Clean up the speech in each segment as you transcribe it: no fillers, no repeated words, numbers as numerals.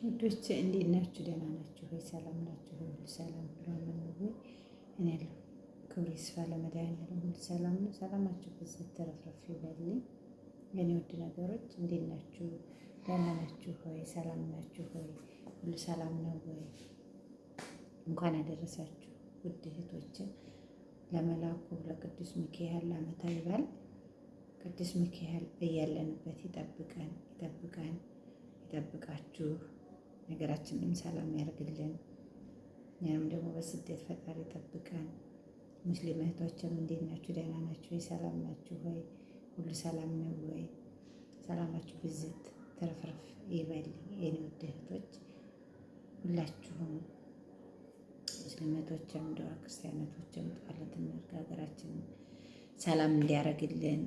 ውዶች እንዴት ናችሁ? ደህና ናችሁ ወይ? ሰላም ናችሁ ወይ? ሁሉ ሰላም ሁሉ አማን ነው ወይ? እኔ ያለሁ ክብር ይስፋ ለመድኃኒዓለም ሁሉ ሰላም ነው። ሰላማችሁ በዚህ ተረፍረፍ ይበልኝ። የኔ ውድ ነገሮች እንዴት ናችሁ? ደህና ናችሁ ወይ? ሰላም ናችሁ ወይ? ሁሉ ሰላም ነው ወይ? እንኳን አደረሳችሁ ውድ እህቶችን ለመላኩ ለቅዱስ ሚካኤል ዓመታዊ በዓል። ቅዱስ ሚካኤል በያለንበት ይጠብቀን ይጠብቀን ይጠብቃችሁ፣ ነገራችንንም ሰላም ያርግልን። እኛንም ደግሞ በስደት ፈጣሪ ይጠብቀን። ሙስሊም እህቶችም እንዴት ናችሁ? ደህና ናችሁ ወይ? ሰላም ናችሁ ወይ? ሁሉ ሰላም ነው ወይ? ሰላማችሁ ብዝት ትርፍርፍ ይበል የኔ ውድ እህቶች ሁላችሁም። ሙስሊም እህቶችም እንደዋ ክርስቲያኖችም ጸሎት እናድርግ፣ ሀገራችንን ሰላም እንዲያረግልን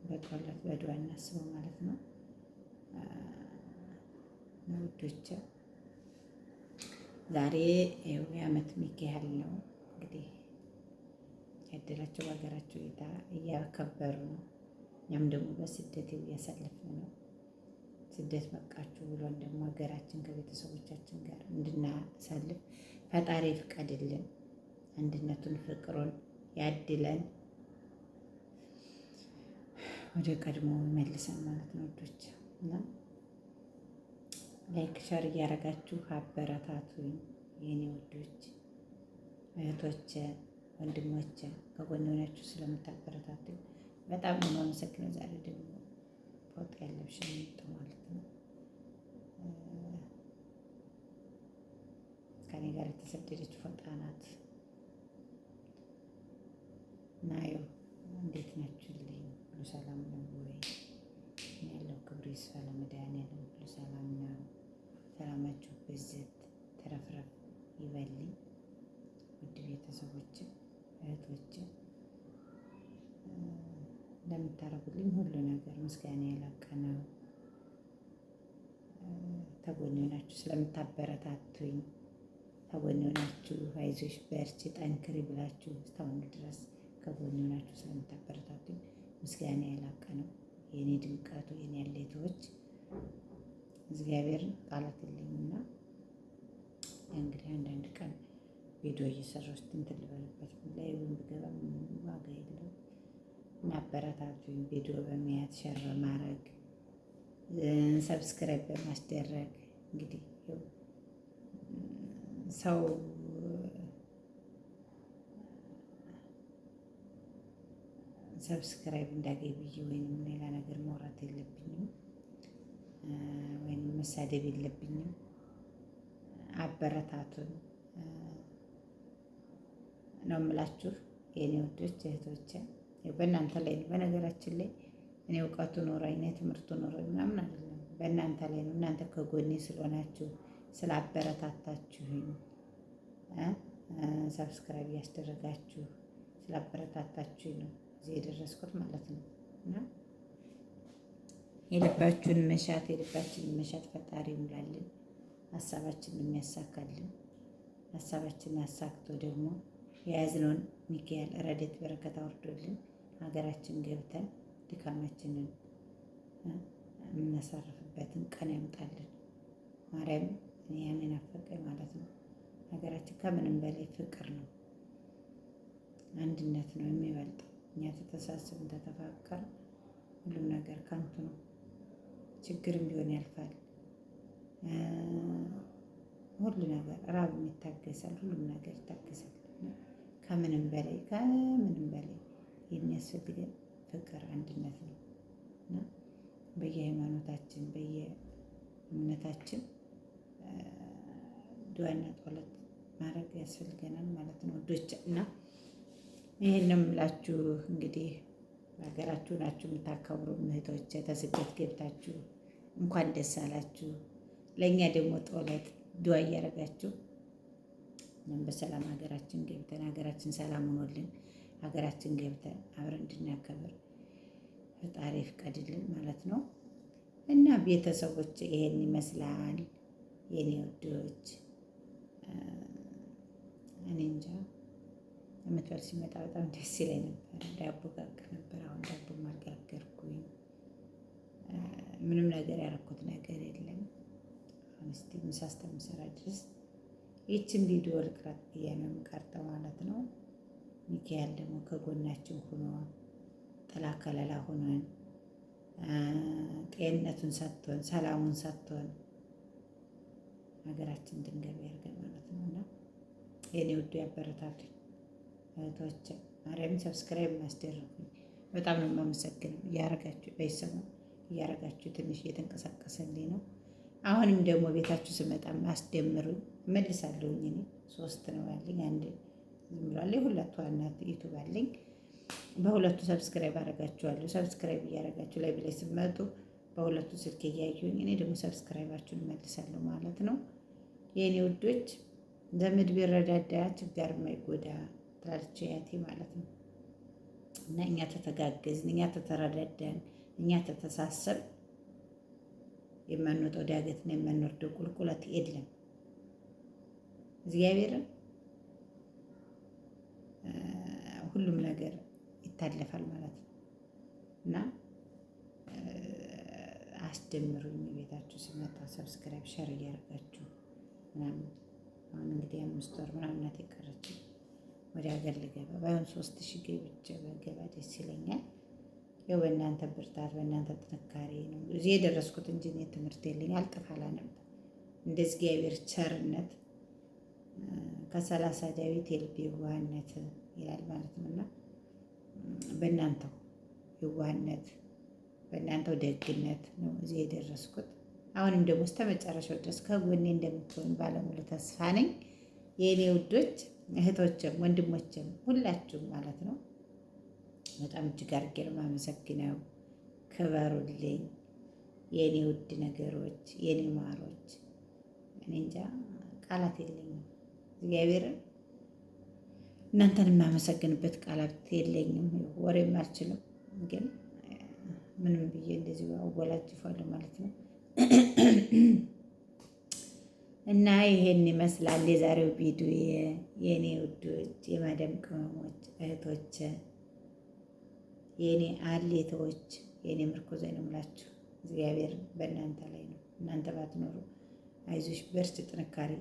በጸሎት በዱዓ እናስበው ማለት ነው። ውዶች ዛሬ የዓመት ሚካኤል ነው እንግዲህ ያደላቸው በሀገራቸው እያከበሩ ነው። እኛም ደግሞ በስደት እያሳለፍን ነው። ስደት በቃችሁ ብሎን ደግሞ ሀገራችን ከቤተሰቦቻችን ጋር እንድናሳልፍ ፈጣሪ ፍቀድልን፣ አንድነቱን ፍቅሩን ያድለን፣ ወደ ቀድሞ መልሰን ማለት ነው ውዶች እና ላይክ ሸር እያደረጋችሁ አበረታቱኝ የኔ ውዶች እህቶች ወንድሞች፣ ከጎን ሆናችሁ ስለምታበረታቱኝ በጣም ነው የማመሰግነው። ዛሬ ደግሞ ፎጣ ያለብሽ ነው ማለት ነው ከኔ ጋር የተሰደደች ፎጣ ናት። ናዩ እንዴት ናችሁልኝ? ሁሉ ሰላም ነው ወይ? ያለው ክብር ይስፋ ለመድኃኒዓለም ሁሉ ሰላም ነው። ሰላማችሁ ብዝት ተረፍረፍ ይበልኝ ውድ ቤተሰቦች እህቶች፣ እንደምታረጉልኝ ሁሉ ነገር ምስጋና የላቀ ነው። ተጎኔ ሆናችሁ ስለምታበረታቱኝ፣ ተጎኔ ሆናችሁ አይዞሽ በርቺ ጠንክሪ ብላችሁ እስካሁን ድረስ ከጎኔ ሆናችሁ ስለምታበረታቱኝ ምስጋና የላቀ ነው። የኔ ድምቀቱ የኔ ያሌቶች እግዚአብሔርን ቃላት የለኝና እንግዲህ አንዳንድ ቀን ቪዲዮ እየሰራሁ እንትን ልበልበት ላይ ብገባ ዋጋ የለውም እና አበረታቱኝ። ቪዲዮ በማየት ሸር በማድረግ ሰብስክራይብ በማስደረግ እንግዲህ ሰው ሰብስክራይብ እንዳገኝ ብዬ ወይንም ሌላ ነገር ማውራት የለብኝም ወይንም መሳደብ የለብኝም። አበረታቱን ነው የምላችሁ የኔ ውዶች እህቶች። በእናንተ ላይ ነው በነገራችን ላይ እኔ እውቀቱ ኖረኝ እኔ ትምህርቱ ኖረኝ ምናምን አይደለም፣ በእናንተ ላይ ነው። እናንተ ከጎኔ ስለሆናችሁ ስላበረታታችሁኝ፣ ሰብስክራይብ ያስደረጋችሁ ስላበረታታችሁኝ ነው እዚህ የደረስኩት ማለት ነው። እና የልባችሁን መሻት ፈጣሪ ይሙላልን፣ ሀሳባችንን የሚያሳካልን፣ ሀሳባችንን አሳክቶ ደግሞ የያዝነውን ሚካኤል ረድኤት በረከት አውርዶልን ሀገራችን ገብተን ድካማችንን የምናሳርፍበትን ቀን ያምጣልን። ማርያም ያንን አፈቀኝ ማለት ነው። ሀገራችን ከምንም በላይ ፍቅር ነው፣ አንድነት ነው የሚበልጠው። እኛ ተተሳስበን ተተፋቀር ሁሉም ነገር ከንቱ ነው። ችግርም ቢሆን ያልፋል። ሁሉ ነገር ራብም ይታገሳል፣ ሁሉም ነገር ይታገሳል። ከምንም በላይ የሚያስፈልገን ፍቅር አንድነት ነው እና በየሃይማኖታችን በየእምነታችን ዱዓና ጸሎት ማድረግ ያስፈልገናል ማለት ነው ውዶች። እና ይሄንን እምላችሁ እንግዲህ ሀገራችሁ ናችሁ የምታከብሩ እህቶች ተስደት ገብታችሁ እንኳን ደስ አላችሁ። ለእኛ ደግሞ ጸሎት ዱዓ እያደረጋችሁ እኛም በሰላም ሀገራችን ገብተን ሀገራችን ሰላም ሆኖልን ሀገራችን ገብተን አብረን እንድናከብር ፈጣሪ ፍቀድልን ማለት ነው። እና ቤተሰቦች ይሄን ይመስላል የኔ ውዶች። እኔ እንጃ ዓመት በዓል ሲመጣ በጣም ደስ ይለኝ ነበር። ዳቦ ጋግር ነበር። አሁን ዳቦ አልጋገርኩኝ። ምንም ነገር ያደረኩት ነገር የለም። አሁን እስቲ ምሳ እስከምሰራ ድረስ ይችን ቪዲዮ ልቅረጥ ብዬ ነው የምቀርጠው ማለት ነው። ሚካኤል ደግሞ ከጎናችን ሆኖ ጥላ ከለላ ሆኖን ጤንነቱን ሰጥቶን ሰላሙን ሰጥቶን ሀገራችን እንድንገባ ያድርገን ማለት ነው። እና የኔ ውዱ ያበረታቱኝ እህቶች ማርያምን ሰብስክራይብ ማስደረጉኝ በጣም ነው የማመሰግነው። እያረጋችሁ በይሰሙ እያረጋችሁ ትንሽ እየተንቀሳቀሰልኝ ነው። አሁንም ደግሞ ቤታችሁ ስመጣ አስደምሩኝ እመልሳለሁኝ። እኔ 3 ነው ያለኝ፣ አንድ ዝም ብሏል። ሁለቱ እናት ዩቱብ አለኝ። በሁለቱ ሰብስክራይብ አረጋችኋለሁ። ሰብስክራይብ እያረጋችሁ ላይ ብላይ ስመጡ በሁለቱ ስልክ እያዩኝ እኔ ደግሞ ሰብስክራይባችሁን እመልሳለሁ ማለት ነው። የእኔ ውዶች ዘመድ ቢረዳዳ ችጋር የማይጎዳ ትላለች ያቴ ማለት ነው። እና እኛ ተተጋገዝን፣ እኛ ተተረዳዳን፣ እኛ ተተሳሰብ የማንወጣው ዳገትና የማንወርደው ቁልቁለት የለም። እግዚአብሔርን ሁሉም ነገር ይታለፋል ማለት ነው። እና አስጀምሩኝ ቤታችሁ ስመጣ ሰብስክራይብ ሸር እያደረጋችሁ ምናምን። አሁን እንግዲህ 5 ወር ምናምን ናት የቀረችኝ ወደ ሀገር ልገባ። ባይሆን 3000 ገብቼ በገባ ደስ ይለኛል። ያው በእናንተ ብርታት በእናንተ ጥንካሬ ነው እዚህ የደረስኩት እንጂ እኔ ትምህርት የለኝ አልጥፋላ ነበር። እንደ እግዚአብሔር ቸርነት ከ30 ዳዊት የልብ የዋህነት ይላል ማለት ነው። እና በእናንተው የዋህነት በእናንተው ደግነት ነው እዚህ የደረስኩት። አሁንም ደግሞ እስከ መጨረሻው ድረስ ከጎኔ እንደምትሆኑ ባለሙሉ ተስፋ ነኝ። የእኔ ውዶች እህቶችም ወንድሞችም ሁላችሁም ማለት ነው በጣም እጅግ አድርጌ ነው የማመሰግነው። ክበሩልኝ የእኔ ውድ ነገሮች፣ የእኔ ማሮች። እኔ እንጃ ቃላት የለኝም። እግዚአብሔርን እናንተን የማመሰግንበት ቃላት የለኝም። ወሬም አልችልም፣ ግን ምንም ብዬ እንደዚህ አወላጅፋለሁ ማለት ነው። እና ይሄን ይመስላል የዛሬው ቪዲዮ የእኔ ውዶች፣ የማዳም ቅመሞች እህቶች፣ የእኔ አሌቶች፣ የእኔ ምርኮዝ ነው የምላችሁ። እግዚአብሔር በእናንተ ላይ ነው። እናንተ ባትኖሩ አይዞሽ በርቺ ጥንካሬ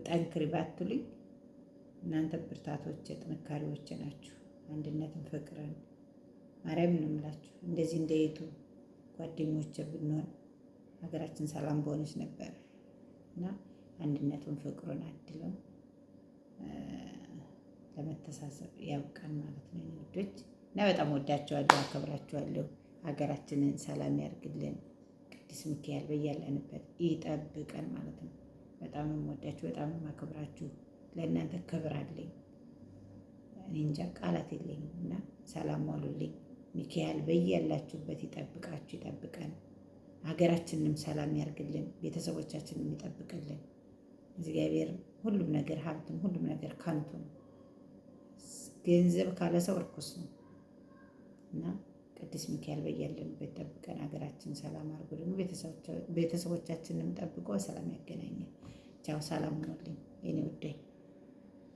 ጠንክሪ ባትሉኝ እናንተ ብርታቶች ጥንካሬዎች ናችሁ። አንድነትን ፍቅርን ማርያም ነው የምላችሁ። እንደዚህ እንደ ዩቱብ ጓደኞች ብንሆን ሀገራችን ሰላም በሆነች ነበር። እና አንድነቱን ፍቅሩን አድለው ለመተሳሰብ ያብቃን ማለት ነው ውዶች። እና በጣም ወዳቸዋለሁ፣ አከብራቸዋለሁ። ሀገራችንን ሰላም ያርግልን። ቅዱስ ሚካኤል በያለንበት ይጠብቀን ማለት ነው። በጣም የምወዳችሁ በጣም የማከብራችሁ፣ ለእናንተ ክብር አለኝ። እኔ እንጃ ቃላት የለኝም። እና ሰላም ዋሉልኝ። ሚካኤል በያላችሁበት ይጠብቃችሁ፣ ይጠብቀን። ሀገራችንንም ሰላም ያርግልን፣ ቤተሰቦቻችንም ይጠብቅልን። እግዚአብሔር ሁሉም ነገር ሀብትም ሁሉም ነገር ከንቱ ነው። ገንዘብ ካለ ሰው እርኩስ ነው። እና ቅዱስ ሚካኤል በያለንበት ጠብቀን፣ ሀገራችን ሰላም አድርጎ ደግሞ ቤተሰቦቻችንንም ጠብቆ ሰላም ያገናኘን። ቻው፣ ሰላም ሆኖልኝ የኔ ውዴ።